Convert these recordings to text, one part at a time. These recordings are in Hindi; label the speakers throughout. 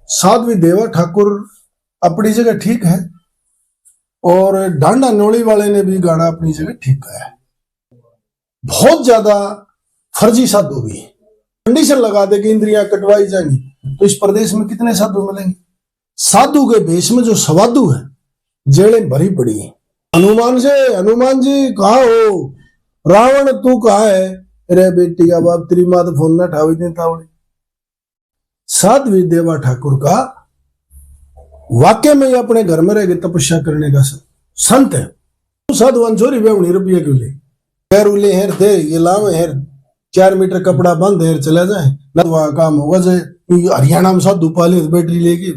Speaker 1: साध्वी देवा ठाकुर अपनी जगह ठीक है और ढांडा नोली वाले ने भी गाना अपनी जगह ठीक गाया है। बहुत ज्यादा फर्जी साधु भी है। कंडीशन लगा दे कि इंद्रियां कटवाई जाएंगी तो इस प्रदेश में कितने साधु मिलेंगे। साधु के भेष में जो सवादु है जेलें भरी पड़ी है। हनुमान जी कहा हो, रावण तू कहा है, रे बेटी का बाप तेरी माँ तो फोन ना ठावी देता। साध्वी देवा ठाकुर का वाक्य में ही अपने घर में रह के तपस्या करने का संत है। साधु अंचोरी बेवनी रुपये क्यों ले, पैर उले हेर थे ये लावे हेर 4 मीटर कपड़ा बंद हेर चला जाए न वहां काम होगा जाए। हरियाणा में साधु पाले बैटरी लेके।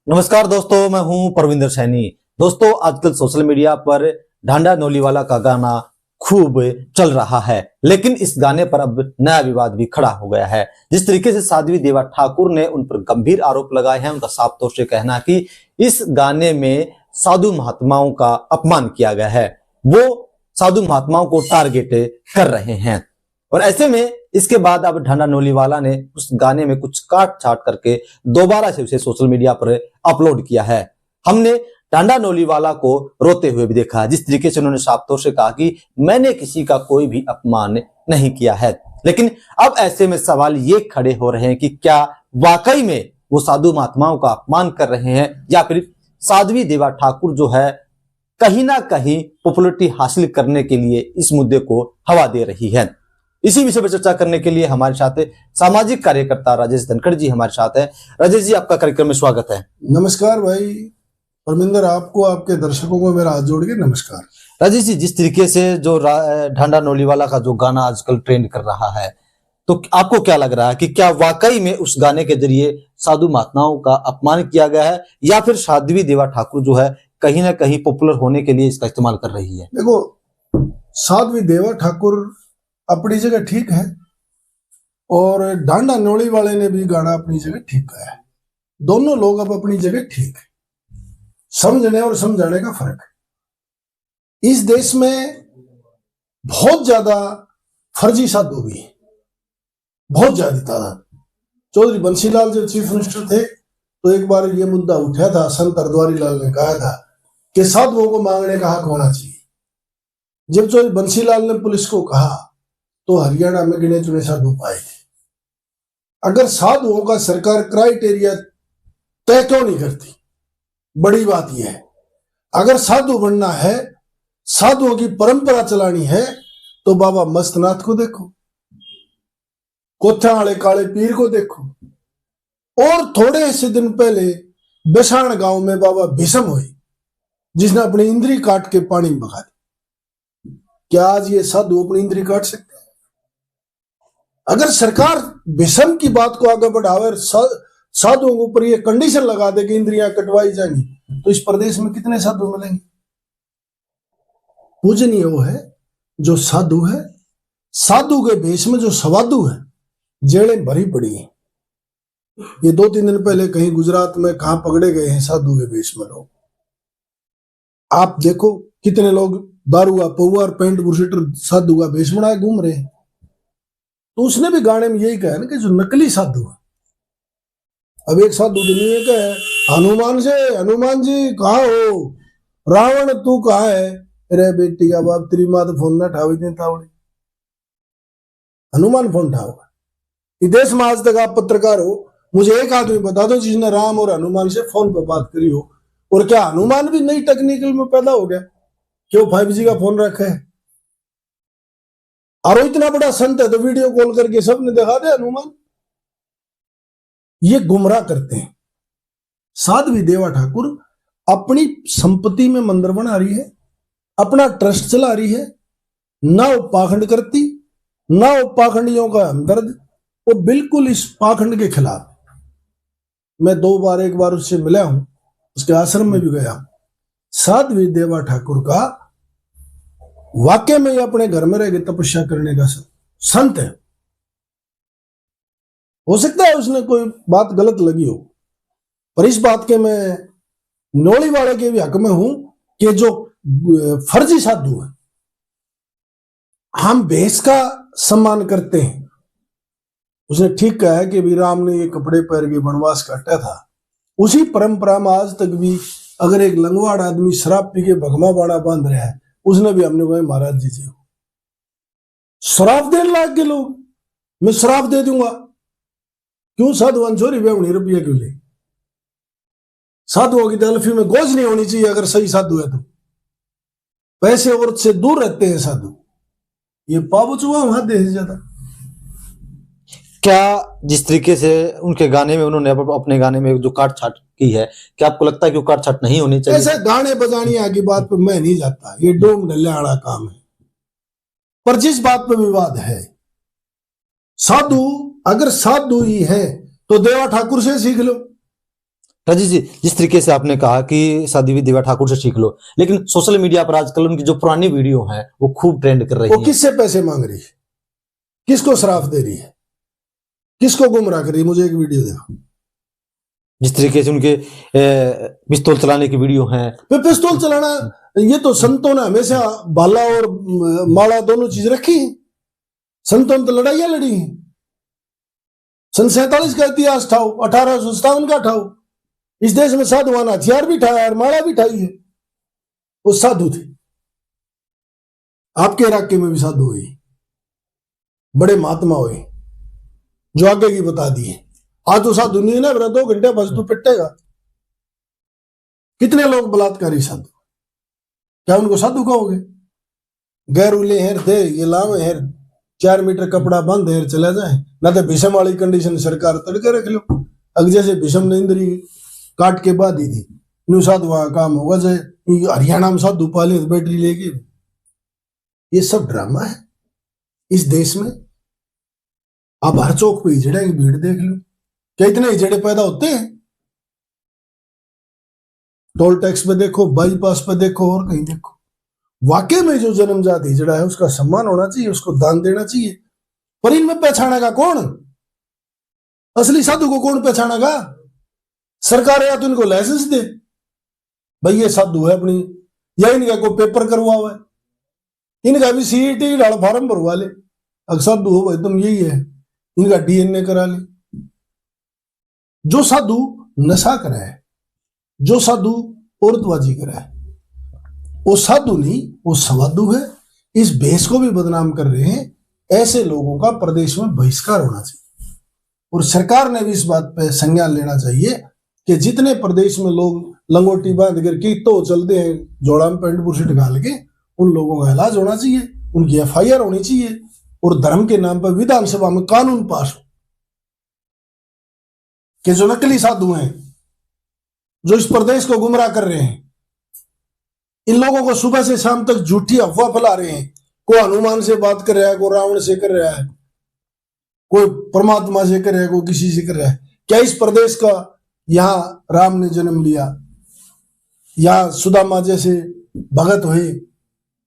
Speaker 2: नमस्कार दोस्तों, मैं हूं परविंदर सैनी। दोस्तों, आजकल सोशल मीडिया पर ढांडा नोलीवाला का गाना खूब चल रहा है, लेकिन इस गाने पर अब नया विवाद भी खड़ा हो गया है। जिस तरीके से साध्वी देवा ठाकुर ने उन पर गंभीर आरोप लगाए हैं, उनका साफ तौर से कहना है कि इस गाने में साधु महात्माओं का अपमान किया गया है, वो साधु महात्माओं को टारगेट कर रहे हैं। और ऐसे में इसके बाद अब ढांडा नोलीवाला ने उस गाने में कुछ काट छाट करके दोबारा से उसे सोशल मीडिया पर अपलोड किया है। हमने ढांडा नोलीवाला को रोते हुए भी देखा, जिस तरीके से उन्होंने साफ तौर से कहा कि मैंने किसी का कोई भी अपमान नहीं किया है। लेकिन अब ऐसे में सवाल ये खड़े हो रहे हैं कि क्या वाकई में वो साधु महात्माओं का अपमान कर रहे हैं या फिर साध्वी देवा ठाकुर जो है कहीं ना कहीं पॉपुलैरिटी हासिल करने के लिए इस मुद्दे को हवा दे रही है। इसी विषय पर चर्चा करने के लिए हमारे साथ सामाजिक कार्यकर्ता राजेश धनखड़ जी हमारे साथ हैं। राजेश जी, आपका कार्यक्रम में स्वागत है।
Speaker 1: नमस्कार भाई परमिंदर, आपको आपके दर्शकों को मेरा हाथ जोड़ के नमस्कार।
Speaker 2: राजेश जी, जिस तरीके से जो ढांडा नोलीवाला का जो गाना आजकल ट्रेंड कर रहा है, तो आपको क्या लग रहा है कि क्या वाकई में उस गाने के जरिए साधु महात्माओं का अपमान किया गया है या फिर साध्वी देवा ठाकुर जो है कहीं ना कहीं पॉपुलर होने के लिए इसका इस्तेमाल कर रही है?
Speaker 1: देखो, साध्वी देवा ठाकुर अपनी जगह ठीक है और ढांडा नोली वाले ने भी गाना अपनी जगह ठीक गाया है। दोनों लोग अब अपनी जगह ठीक है। समझने और समझाने का फर्क है। इस देश में बहुत ज्यादा फर्जी साधु भी है, बहुत ज्यादा तादाद। चौधरी बंसीलाल जब चीफ मिनिस्टर थे तो एक बार यह मुद्दा उठा था, संत हरद्वारी लाल ने कहा था कि साधुओं को मांगने का हक होना चाहिए। जब चौधरी बंसीलाल ने पुलिस को कहा तो हरियाणा में गिने चुने साधु पाए थे। अगर साधुओं का सरकार क्राइटेरिया तय क्यों नहीं करती? बड़ी बात यह है, अगर साधु बनना है, साधुओं की परंपरा चलानी है तो बाबा मस्तनाथ को देखो, कोठा वाले काले पीर को देखो, और थोड़े से दिन पहले बेसाण गांव में बाबा भीषम हुई जिसने अपनी इंद्री काट के पानी में बहा दी। क्या आज ये साधु अपनी इंद्री काट सकते हैं? अगर सरकार भीषम की बात को आगे बढ़ावे, साधुओं के ऊपर ये कंडीशन लगा दे कि इंद्रियां कटवाई जाएंगी तो इस प्रदेश में कितने साधु मिलेंगे। पूजनीय वो है जो साधु है। साधु के भेष में जो सवादु है जेलें भरी पड़ी है। ये 2-3 दिन पहले कहीं गुजरात में कहां पकड़े गए हैं साधु के भेष में लोग। आप देखो कितने लोग दारूआ पौआ और पैंट बुशेटर साधु का भेष बनाए घूम रहे हैं। तो उसने भी गाने में यही कहा ना कि जो नकली साधु है। अब एक साधु दुनिया का है, हनुमान जी कहा हो, रावण तू कहा है, रे बेटी का बाप तेरी माँ तो फोन ना ठावी देता। हनुमान फोन ठाओगा? देश में आज तक आप पत्रकार हो, मुझे एक आदमी बता दो जिसने राम और हनुमान से फोन पर बात करी हो। और क्या हनुमान भी नई टेक्निकल में पैदा हो गया? क्यों 5G का फोन रखा है? और इतना बड़ा संत है तो वीडियो कॉल करके सबने दिखा दे हनुमान। ये गुमराह करते हैं। साध्वी देवा ठाकुर अपनी संपत्ति में मंदिर बना रही है, अपना ट्रस्ट चला रही है, ना वो पाखंड करती, ना वो पाखंडियों का हमदर्द। वो बिल्कुल इस पाखंड के खिलाफ। मैं एक बार उससे मिला हूं, उसके आश्रम में भी गया हूं। साध्वी देवा ठाकुर का वाक्य में ही अपने घर में रह के तपस्या करने का संत है। हो सकता है उसने कोई बात गलत लगी हो, पर इस बात के मैं नोली वाले के भी हक में हूं कि जो फर्जी साधु है, हम भेष का सम्मान करते हैं। उसने ठीक कहा है कि भी राम ने ये कपड़े पहन के वनवास काटा था उसी परंपरा में आज तक भी अगर एक लंगवाड़ आदमी शराब पी के भगमा बाड़ा बांध रहा है, उसने भी हमने कहा महाराज जी जी शराब देने लाग के लोग, मैं शराब दे दूंगा। क्यों साधुआन चोरी बेवनी रुपया क्यों ले? साधुओं की तलफी में गोज नहीं होनी चाहिए अगर सही साधु है तो। पैसे और से दूर रहते हैं साधु, ये पाप चुका वहां देश ज्यादा।
Speaker 2: क्या जिस तरीके से उनके गाने में उन्होंने अपने गाने में जो काट छाट की है, क्या आपको लगता है कि वो काट छाट नहीं होनी चाहिए?
Speaker 1: ऐसे गाने बजानिया की बात पे मैं नहीं जाता, ये डोम डल्ले वाला काम है। पर जिस बात पे विवाद है, साधु अगर साधु ही है तो देवा ठाकुर से सीख लो।
Speaker 2: राजीव जी, जिस तरीके से आपने कहा कि साध्वी देवा ठाकुर से सीख लो, लेकिन सोशल मीडिया पर आजकल उनकी जो पुरानी वीडियो है वो खूब ट्रेंड कर रही है।
Speaker 1: वो किससे पैसे मांग रही है, किसको शराफ दे रही है, किसको गुमराह कर रही है? मुझे एक वीडियो देखो।
Speaker 2: जिस तरीके से उनके पिस्तौल चलाने की वीडियो है।
Speaker 1: पिस्तौल चलाना, ये तो संतों ने हमेशा भाला और माला दोनों चीज रखी है। संतों ने तो लड़ाइयां लड़ी हैं। सन 47 का इतिहास ठाओ, 1857 का ठाओ। इस देश में साधुआन हथियार भी ठाया और माला भी ठाई है। वो साधु थे। आपके इलाके में भी साधु हुई, बड़े महात्मा हुए जो आगे की बता दिए। आज तो साधु नहीं है ना, 2 घंटे बस तू पिटेगा। कितने लोग बलात्कारी साधु, क्या उनको साधु कहोगे? गैरुले हेर दे, ये लावे हेर, 4 मीटर कपड़ा बंद हेर चला जाए ना, तो भीषम वाली कंडीशन सरकार तड़के रख लो। अगर जैसे भीषम ने इंद्री काट के बाद ही थी, न्यू साधु काम होगा। जाए हरियाणा में साधु पाले बैटरी लेके, ये सब ड्रामा है इस देश में। आप हर चौक पे हिजड़े की भीड़ देख लो, क्या इतने हिजड़े पैदा होते हैं? टोल टैक्स पे देखो, बाईपास पे देखो, और कहीं देखो। वाकई में जो जन्मजात हिजड़ा है उसका सम्मान होना चाहिए, उसको दान देना चाहिए। पर इनमें पहचानेगा कौन? असली साधु को कौन पहचानेगा? सरकार या तो इनको लाइसेंस दे, भाई ये साधु है अपनी, या इनका कोई पेपर करवा हुआ है, इनका भी सीईटी डाल फॉर्म भरवा ले। अगर साधु हो भाई तुम यही है, इनका डीएनए करा ले। जो साधु नशा करा है, जो साधु औरतबाजी करा है, वो साधु नहीं, वो सवाधु है। इस भेष को भी बदनाम कर रहे हैं। ऐसे लोगों का प्रदेश में बहिष्कार होना चाहिए और सरकार ने भी इस बात पर संज्ञान लेना चाहिए कि जितने प्रदेश में लोग लंगोटी बांध कर की तो चलते हैं जोड़ा में पेंट बुशर्ट डाल के, उन लोगों का इलाज होना चाहिए, उनकी एफआईआर होनी चाहिए और धर्म के नाम पर विधानसभा में कानून पास हो कि जो नकली साधु हैं, जो इस प्रदेश को गुमराह कर रहे हैं, इन लोगों को सुबह से शाम तक झूठी अफवाह फैला रहे हैं। कोई हनुमान से बात कर रहा है, कोई रावण से कर रहा है, कोई परमात्मा से कर रहा है, कोई किसी से कर रहा है। क्या इस प्रदेश का, यहां राम ने जन्म लिया, यहां सुदामा जैसे भगत हुए,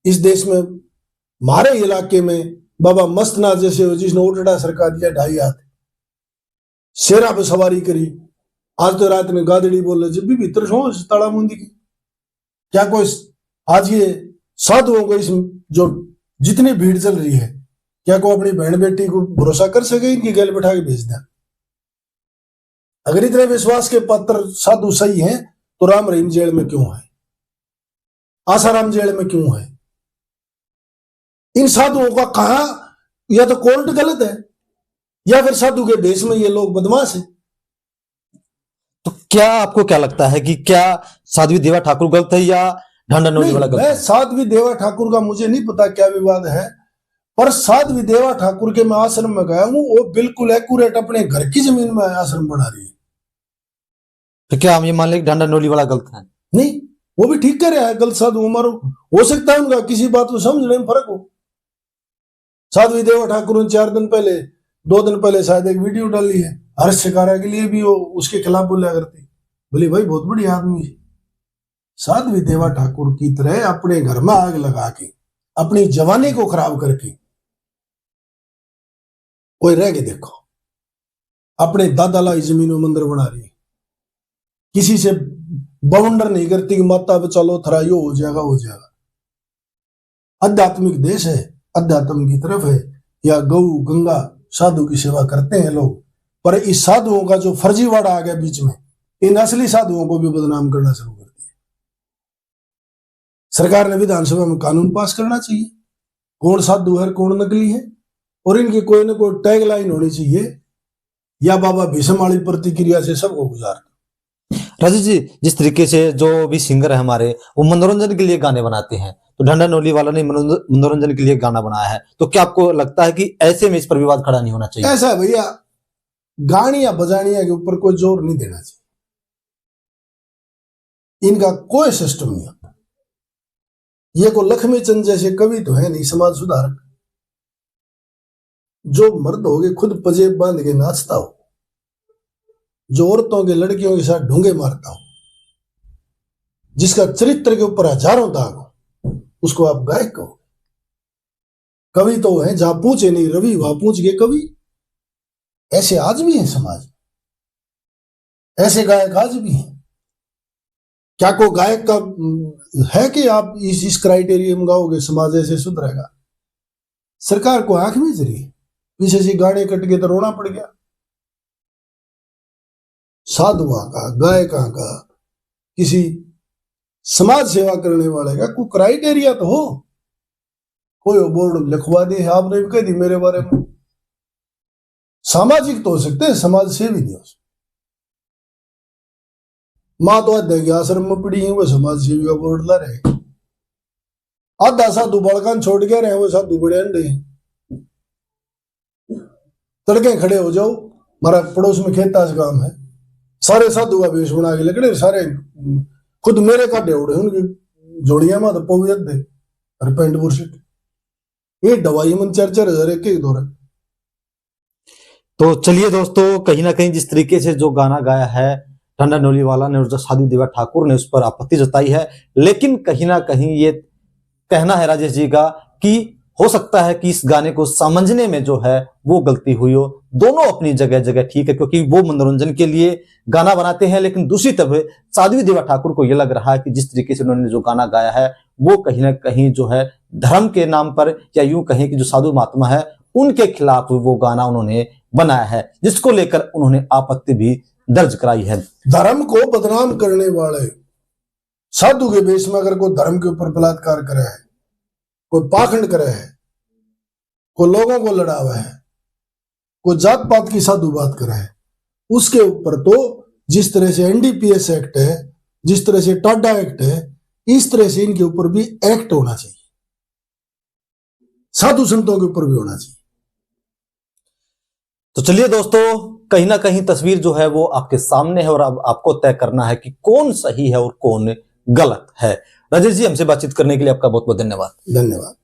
Speaker 1: इस देश में हमारे इलाके में बाबा मस्तनाथ जैसे हो जिसने उठड़ा सरका दिया 2.5 हाथ, शेरा पे सवारी करी। आज तो रात में गादड़ी बोले जब भी भीतर सो ताला मुंदी की। क्या कोई आज ये साधुओं को, इस जो जितनी भीड़ चल रही है, क्या कोई अपनी बहन बेटी को भरोसा कर सके इनकी गैल बैठा के भेज दें? अगर इतने विश्वास के पात्र साधु सही हैं तो राम रहीम जेल में क्यों है, आसाराम जेल में क्यों है? इन साधुओं का कहा, या तो कोर्ट गलत है या फिर साधु के भेष में ये लोग बदमाश है।
Speaker 2: तो क्या आपको क्या लगता है कि क्या साध्वी देवा ठाकुर गलत है या ढांडा नोली वाला गलत है?
Speaker 1: साध्वी देवा ठाकुर का मुझे नहीं पता क्या विवाद है, पर साध्वी देवा ठाकुर के मैं आश्रम में गया हूं, वो बिल्कुल एक्यूरेट अपने घर की जमीन में आश्रम बना रही है।
Speaker 2: तो क्या हम ये मान लें कि ढांडा नोली वाला गलत है? मानी
Speaker 1: वो भी ठीक कर रहा है, गलत साधु उमर हो सकता है उनका किसी बात को समझने में फर्क हो। साध्वी देवा ठाकुर ने 4 दिन पहले 2 दिन पहले शायद एक वीडियो डाली है, हर्ष शिकारा के लिए भी वो उसके खिलाफ बोला करती, बोली भाई बहुत बड़ी आदमी है। साध्वी देवा ठाकुर की तरह अपने घर में आग लगा के अपनी जवानी को खराब करके कोई रह के देखो, अपने दादा लाई जमीनों मंदिर बना रही है, किसी से बाउंडर नहीं करती कि माता पे चलो थरा यो हो जाएगा हो जाएगा। आध्यात्मिक देश है, अध्यात्म की तरफ है, या गौ गंगा साधु की सेवा करते हैं लोग। पर इस साधुओं का जो फर्जीवाड़ा आ गया बीच में, इन असली साधुओं को भी बदनाम करना शुरू कर दिया। सरकार ने विधानसभा में कानून पास करना चाहिए, कौन साधु है कौन नकली है, और इनकी कोई ना कोई टैगलाइन होनी चाहिए, या बाबा भीष्म वाली प्रतिक्रिया से सबको गुजार।
Speaker 2: राजेश जी, जिस तरीके से जो भी सिंगर है हमारे, वो मनोरंजन के लिए गाने बनाते हैं, तो ढांडा नौली वाला ने मनोरंजन के लिए गाना बनाया है, तो क्या आपको लगता है कि ऐसे में इस पर विवाद खड़ा नहीं होना चाहिए?
Speaker 1: ऐसा है भैया, गानिया बजानिया के ऊपर कोई जोर नहीं देना चाहिए, इनका कोई सिस्टम नहीं होता। ये को लक्ष्मी चंद जैसे कवि तो है नहीं समाज सुधारक, जो मर्द हो गए खुद पजेब बांध के नाचता हो, जो औरतों के लड़कियों के साथ ढूंगे मारता हो, जिसका चरित्र के ऊपर हजारों दाग हो, उसको आप गायक कहो? कवि तो है जहां पूछे नहीं रवि वहां पूछ गए कवि। ऐसे आज भी हैं समाज, ऐसे गायक आज भी हैं। क्या कोई गायक का है कि आप इस क्राइटेरिया में गाओगे समाज ऐसे सुधरेगा? सरकार को आंख में जरिए पीछे से गाने कट के तो रोना पड़ गया। साधुओं का, गायकों का, किसी समाज सेवा करने वाले का कोई क्राइटेरिया तो हो, कोई बोर्ड लिखवा दे। आपने भी कह दी मेरे बारे में, सामाजिक तो हो सकते हैं, समाज सेवी नहीं हो सकते। माँ तो अध्यक्ष आश्रम में पड़ी है, वो समाज सेवी का बोर्ड ला रहे। आधा साधु बालकान छोड़ के रहे, वो साधु बड़े अंडे। तड़के खड़े हो जाओ, हमारा पड़ोस में खेतास गांव है, सारे साधु का वेश बना के लकड़े, सारे खुद मेरे काटे उड़े, उनकी जोड़िया में तो पौवियत दे और पेंट बुरशिट, ये दवाई मन 4-4 हजार एक दौरा।
Speaker 2: तो चलिए दोस्तों, कहीं ना कहीं जिस तरीके से जो गाना गाया है ढांडा नौली वाला ने और जो साधु देवा ठाकुर ने, उस पर आपत्ति जताई है, लेकिन कहीं ना कहीं ये कहना है राजेश जी का कि हो सकता है कि इस गाने को समझने में जो है वो गलती हुई हो। दोनों अपनी जगह जगह ठीक है, क्योंकि वो मनोरंजन के लिए गाना बनाते हैं, लेकिन दूसरी तरफ साध्वी देवा ठाकुर को यह लग रहा है कि जिस तरीके से उन्होंने जो गाना गाया है वो कहीं ना कहीं जो है धर्म के नाम पर, या यूं कहें कि जो साधु महात्मा है उनके खिलाफ वो गाना उन्होंने बनाया है, जिसको लेकर उन्होंने आपत्ति भी दर्ज कराई है।
Speaker 1: धर्म को बदनाम करने वाले साधु के बेस में अगर कोई धर्म के ऊपर बलात्कार करे है, कोई पाखंड करे है, कोई लोगों को लड़ावा है, कोई जात पात की साधु बात करे है, उसके ऊपर तो जिस तरह से एनडीपीएस एक्ट है, जिस तरह से टाडा एक्ट है, इस तरह से इनके ऊपर भी एक्ट होना चाहिए, साधु संतों के ऊपर भी होना चाहिए।
Speaker 2: तो चलिए दोस्तों, कहीं ना कहीं तस्वीर जो है वो आपके सामने है और अब आपको तय करना है कि कौन सही है और कौन गलत है। राजेश जी, हमसे बातचीत करने के लिए आपका बहुत बहुत धन्यवाद।
Speaker 1: धन्यवाद।